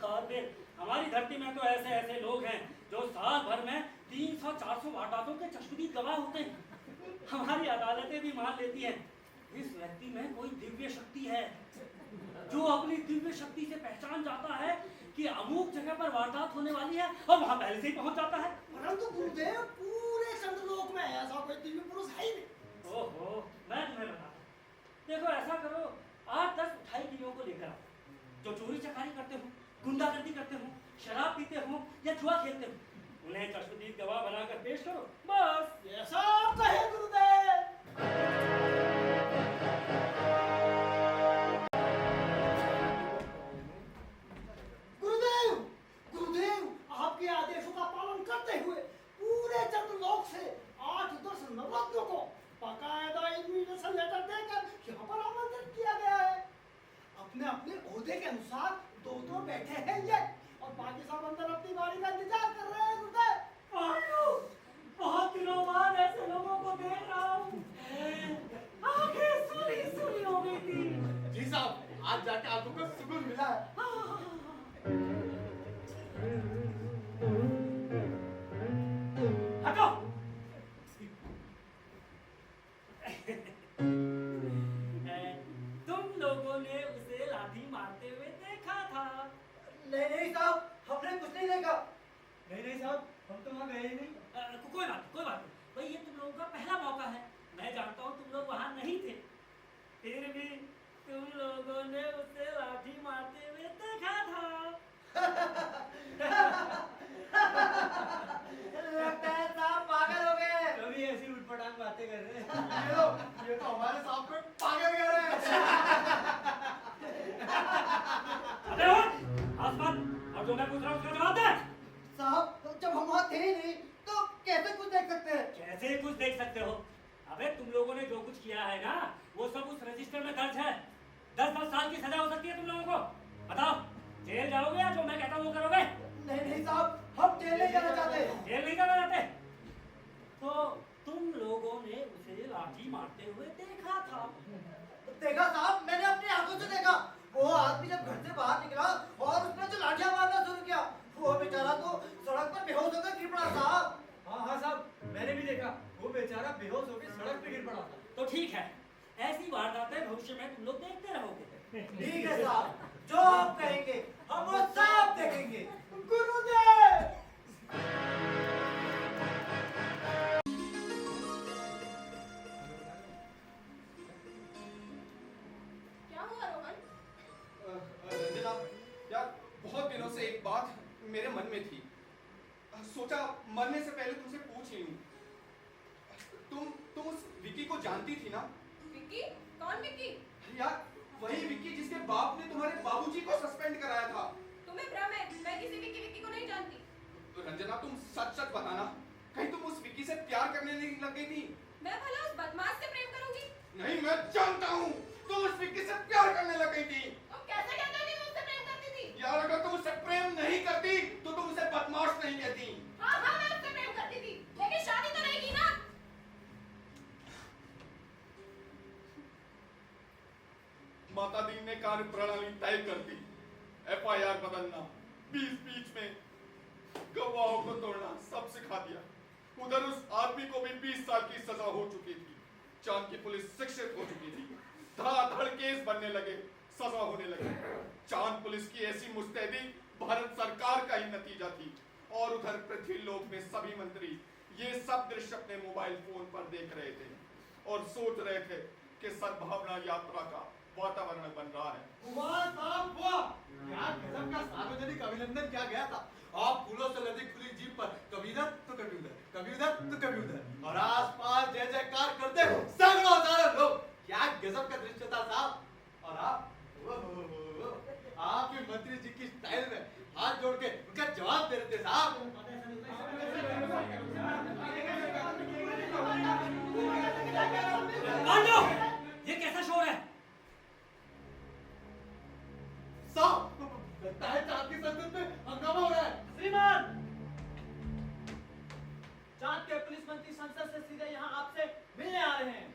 और फिर हमारी धरती में तो ऐसे ऐसे लोग हैं जो साल भर में 300-400 वारदातों के चश्मदीद गवाह होते हैं। हमारी अदालतें भी मान लेती हैं इस व्यक्ति में कोई दिव्य शक्ति है, जो अपनी दिव्य शक्ति से पहचान जाता है कि अमुक जगह पर वारदात होने वाली है और वहां पहले से ही पहुंच जाता है। परंतु गुरुदेव पूरे चंद्रलोक में ऐसा कोई दिव्य पुरुष है ही नहीं। ओहो, मैं तुम्हें बताता हूं। देखो ऐसा करो, 8-10 मिठाई गिरियों को लेकर आओ, जो चोरी चकारी करते हो, गुंडागर्दी करते हो, शराब पीते हो या जुआ खेलते हो, उन्हें चश्मदीद गवाह बनाकर पेश करो, बस। ऐसा आप कहे गुरुदेव। गुरुदेव, गुरुदेव आपके आदेशों का पालन करते हुए पूरे चंद्रलोक से 8-10 नवरत्नों को बाकायदा इन्विटेशन लेटर देकर यहाँ पर आमंत्रित किया गया है। अपने अपने ओहदे के अनुसार 2-2 बैठे हैं ये, और बाकी सब अंदर अपनी बारी का इंतजार कर रहे हैं गुरुदेव। बहुत दिनों बाद ऐसे लोगों को देख रहा हूँ, आंखें सूनी हो गई थी। जी साहब, आज जाके आपको कुछ सुकून मिला है। हटो। तुम लोगों ने उसे लाठी मारते हुए देखा था। नहीं साहब, हमने कुछ नहीं देखा। नहीं साहब, हम तो वहाँ गए ही नहीं। कोई बात नहीं। भाई ये तुम लोगों का पहला मौका है। मैं जानता हूँ तुम लोग वहाँ नहीं थे, फिर भी तुम लोगों ने उसे लाठी मारते हुए देखा था। लगता है साहब पागल हो गए। कभी ऐसी उठपटांग बातें कर रहे हैं। ये तो हमारे साहब को पागल कह रहे हैं। अबे उठ, आसमान, और जो मैं पूछ रहा हूँ उसका जवाब दे। साहब जब हम वहाँ थे ही नहीं तो कैसे कुछ देख सकते हैं? कैसे कुछ देख सकते हो? अबे तुम लोगों ने जो कुछ किया है ना, वो सब उस रजिस्टर में दर्ज है। 10-10 साल की सजा हो सकती है तुम लोगों को। बताओ, जेल जाओगे या जो मैं कहता हूँ वो करोगे? नहीं साहब, हम जेल नहीं जाना चाहते। जेल नहीं जाना चाहते? तो तुम लोगों ने उसे लाठी मारते हुए देखा था। देखा साहब, मैंने अपनी आंखों से देखा। वो आदमी जब घर से बाहर निकला और उसने जो लाठियां मारना शुरू किया, वो बेचारा तो सड़क पर बेहोश होकर गिर पड़ा साहब। हाँ साहब, मैंने भी देखा। वो बेचारा बेहोश होकर सड़क पे गिर पड़ा था। तो ठीक है, ऐसी वारदातें भविष्य में तुम लोग देखते रहोगे। ठीक है साहब, जो आप कहेंगे हम वो सब देखेंगे। गुरुदेव, क्या हुआ रोहन? रंजना, यार बहुत दिनों से एक बात मेरे मन में थी, सोचा मरने से पहले तुमसे पूछ ही लूं। तुम उस विकी को जानती थी ना? विकी? कौन विकी? यार वही विकी जिसके बाप ने तुम्हारे बाबूजी को सस्पेंड कराया था। तुम्हें भ्रम है, मैं किसी विकी को नहीं जानती। रंजना तुम सच सच बताना, विक्की से प्यार करने नहीं लग गई थी? मैं भला उस बदमाश से प्रेम करूंगी? नहीं, मैं जानता हूँ तुम उस विक्की से प्यार करने लग गई थी। तुम कैसे कहते हो कि मैं उससे प्रेम करती थी? यार, अगर तुम उससे प्रेम नहीं करती तो तुम उसे बदमाश नहीं कहती। हाँ हाँ, मैं उससे प्रेम करती थी, लेकिन शादी तो नहीं की ना। माता दीन ने कार्य प्रणाली तय कर दी। FIR बदलना, बीच में गवाहों को तोड़ना सब सिखा दिया। उधर उस आदमी को भी 20 साल की सजा हो चुकी थी। चांद की पुलिस शिक्षित हो चुकी थी। धड़ाधड़ केस बनने लगे, सजा होने लगी। चांद पुलिस की ऐसी मुस्तैदी भारत सरकार का ही नतीजा थी। और उधर पृथ्वीलोक में सभी मंत्री ये सब दृश्य अपने मोबाइल फोन पर देख रहे थे और सोच रहे थे कि सद्भावना यात्रा का वातावरण बन रहा है। वाह साहब वाह, क्या गजब का सार्वजनिक अभिनंदन किया गया था। आप फूलों से लदी खुली जीप पर कभी इधर तो कभी उधर, कभी उधर तो कभी उधर, और आसपास जय जयकार करते सैकड़ों हजारों लोग। क्या गजब का दृश्य था साहब। और आप भी मंत्री जी की स्टाइल में हाथ जोड़ के उनका जवाब दे रहे थे साहब। कांडो, ये कैसा शोर है? साहब, लगता है चांद की संसद में हंगामा हो रहा है। श्रीमान, चांद के पुलिस मंत्री संसद से सीधे यहाँ आपसे मिलने आ रहे हैं।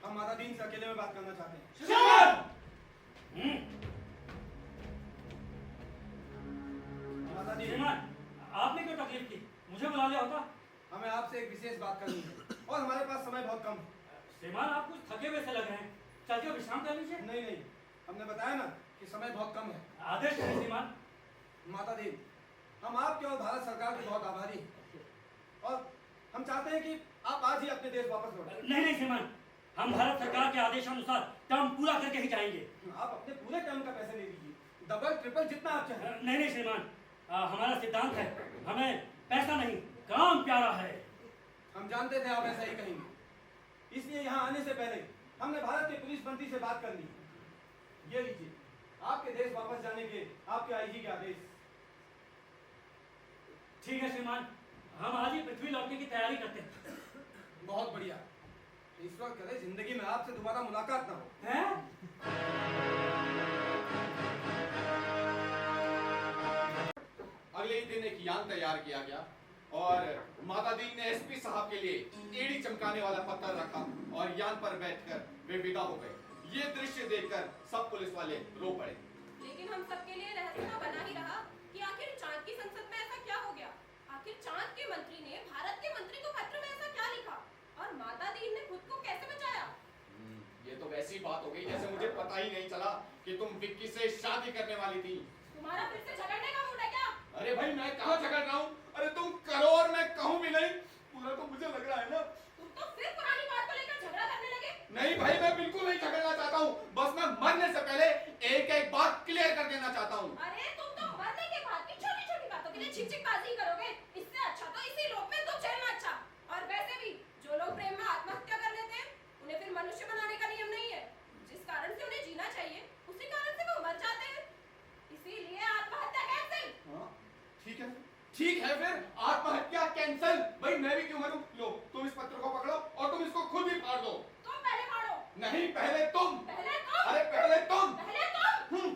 हम माता दीन से अकेले में बात करना चाहते हैं। श्रीमान, माता दीन, श्रीमान, आपने क्यों तकलीफ की? मुझे बुला लिया होता। हमें आपसे एक विशेष बात करनी है और हमारे पास समय बहुत कम है। श्रीमान, आप कुछ थके हुए से लग रहे हैं, चल के विश्राम कर लीजिए। नहीं, हमने बताया ना कि समय बहुत कम है। आदेश है श्रीमान। माता दीन, हम आपके और भारत सरकार के बहुत आभारी हैं और हम चाहते हैं कि आप आज ही अपने देश वापस लौटें। नहीं श्रीमान, हम भारत सरकार के आदेशानुसार काम पूरा करके ही जाएंगे। आप अपने पूरे काम का पैसे ले लीजिए, डबल ट्रिपल जितना आप चाहें। नहीं श्रीमान, हमारा सिद्धांत है, हमें पैसा नहीं काम प्यारा है। हम जानते थे आप ऐसा ही कहेंगे, इसलिए यहाँ आने से पहले हमने भारत के पुलिस मंत्री से बात कर ली। ये लीजिए आपके देश वापस जाने के आपके आईजी के आदेश। ठीक है श्रीमान, हम आज ही पृथ्वी लौटने की तैयारी करते हैं। बहुत बढ़िया, ईश्वर करे जिंदगी में आपसे दोबारा मुलाकात ना हो। हैं? अगले ही दिन एक यान तैयार किया गया और माता दीन ने एसपी साहब के लिए एड़ी चमकाने वाला पत्थर रखा और यान पर बैठकर वे विदा हो गए। ये दृश्य देखकर सब पुलिस वाले रो पड़े। लेकिन हम सबके लिए रहस्य तो बना ही रहा कि आखिर चांद की संसद में ऐसा क्या हो गया। आखिर चांद के मंत्री ने भारत के मंत्री को पत्र में ऐसा क्या लिखा और माता दीन ने खुद को कैसे बचाया। ये तो वैसी बात हो गई जैसे मुझे पता ही नहीं चला कि तुम विक्की से शादी करने वाली थी। तुम्हारा फिर से झगड़ने का मूड है क्या? अरे भाई, मैं कहाँ झगड़ रहा हूँ? अरे तुम करो और मैं कहूँ भी नहीं, पूरा तो मुझे लग रहा है ना। तुम तो फिर पुरानी बात को लेकर झगड़ा करने लगे। नहीं भाई, मैं बिल्कुल नहीं झगड़ना चाहता हूँ, बस मैं मरने से पहले एक एक बात क्लियर कर देना चाहता हूँ। अरे तुम तो मरने के बाद की छोटी छोटी बातों के लिए चिकचिकबाजी करोगे। इससे अच्छा तो इसी लोक में दुख झेलना अच्छा। और वैसे भी जो लोग प्रेम में आत्महत्या कर लेते हैं उन्हें फिर मनुष्य बनाने का नियम नहीं है। जिस कारण से उन्हें जीना चाहिए उसी कारण से वो मर जाते हैं। इसीलिए आत्महत्या कैंसिल। हाँ, ठीक है फिर आत्महत्या कैंसिल। भाई मैं भी क्यों मरूं? लो तुम इस पत्र को पकड़ो और तुम इसको खुद ही फाड़ दो। तुम पहले फाड़ो। नहीं, पहले तुम। पहले तुम। अरे पहले तुम। पहले तुम।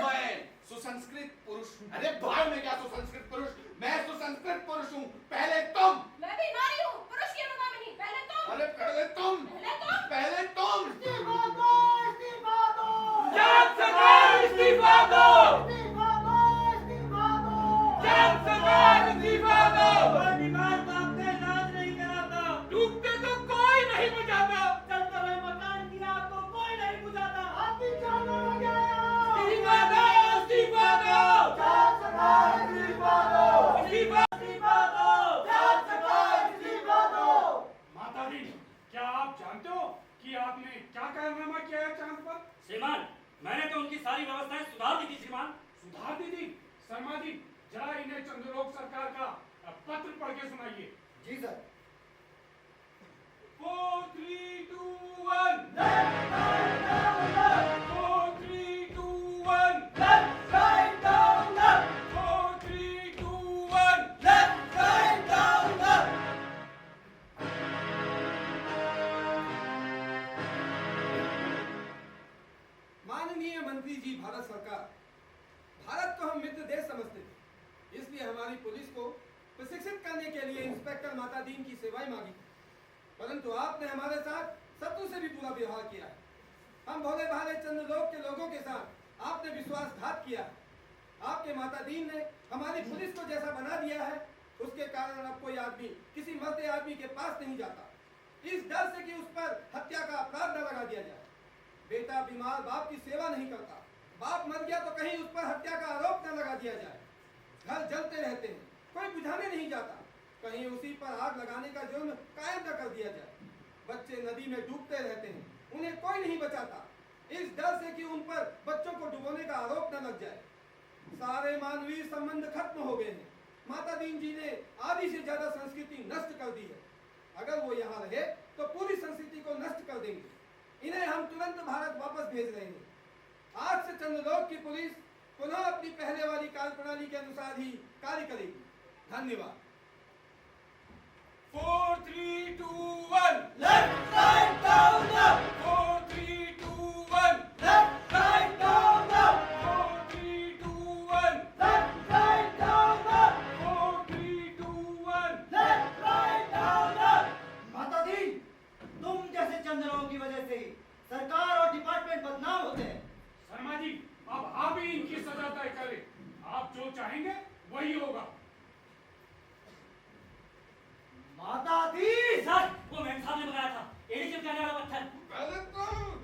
मैं सुसंस्कृत पुरुष। अरे बाहर में क्या सुसंस्कृत पुरुष, मैं सुसंस्कृत पुरुष हूँ। पहले तुम। मैं भी नारी हूँ, पुरुष की अनुगामी नहीं। पहले तुम। अरे पहले तुम। पहले तुम। पहले तुम। इस्तीफा दो, इस्तीफा दो। चांद सरकार इस्तीफा दो। इस्तीफा दो, इस्तीफा दो। चांद सरकार इस्तीफा दो। पुरानी बात तो आपने याद नहीं करा था। डूबते तो कोई नहीं बुझाता। चलते हुए मकान की आग को कोई नहीं बुझाता। आप भी जानने लगे इस्तीफा दो, इस्तीफा दो। चांद सरकार इस्तीफा दो। इस्तीफा इस्तीफा दो। चांद सरकार इस्तीफा दो। माता दीन, क्या आप जानते हो कि आपने क्या कारनामा किया है चांद पर? श्रीमान, मैंने तो उनकी सारी व्यवस्थाएं सुधार दी थी श्रीमान। सुधार दी थी? शर्मा जी, जरा इन्हें चंद्रलोक सरकार का पत्र पढ़ के सुनाइए। जी सर। 4, 3, 2, 1। 4, 3, 2, 1। Let's fight down मंत्री जी, भारत सरकार, भारत को हम मित्र देश समझते थे, इसलिए हमारी पुलिस को प्रशिक्षित करने के लिए इंस्पेक्टर माता दीन की सेवाएं मांगी, परंतु आपने हमारे साथ शत्रु से भी बुरा व्यवहार किया है। हम भोले भाले चंद्रलोक के लोगों के साथ आपने विश्वासघात किया है। आपके माता दीन ने हमारी पुलिस को जैसा बना दिया है, उसके कारण अब कोई आदमी किसी मरते आदमी के पास नहीं जाता, इस डर से कि उस पर हत्या का अपराध न लगा दिया जाए। बेटा बीमार बाप की सेवा नहीं करता, बाप मर गया तो कहीं उस पर हत्या का आरोप न लगा दिया जाए। घर जलते रहते हैं, कोई बुझाने नहीं जाता, कहीं उसी पर आग लगाने का जुर्म कायम न कर दिया जाए। बच्चे नदी में डूबते रहते हैं, उन्हें कोई नहीं बचाता, इस डर से कि उन पर बच्चों को डुबोने का आरोप न लग जाए। सारे मानवीय संबंध खत्म हो गए हैं। माता दीन जी ने आधी से ज्यादा संस्कृति नष्ट कर दी है। अगर वो यहाँ रहे तो पूरी संस्कृति को नष्ट कर देंगे। इन्हें हम तुरंत भारत वापस भेज रहे हैं। आज से चंद्रलोक की पुलिस पुनः अपनी पहले वाली कार्यप्रणाली के अनुसार ही कार्य करेगी। धन्यवाद। 4 3 2 1 left write down up, 4 3 2 1 left write down up, 4 3 2 1 left write down up, 4 3 2 1 left write down up. माता दी, तुम जैसे चंद्रों की वजह से ही सरकार और डिपार्टमेंट बदनाम होते हैं। शर्मा जी, अब आप ही इनकी सजा तय करें। आप जो चाहेंगे वही होगा। माता दी, सर, वो मेम साहब ने बताया था, एडीजी कहने वाला पत्थर। पहले तुम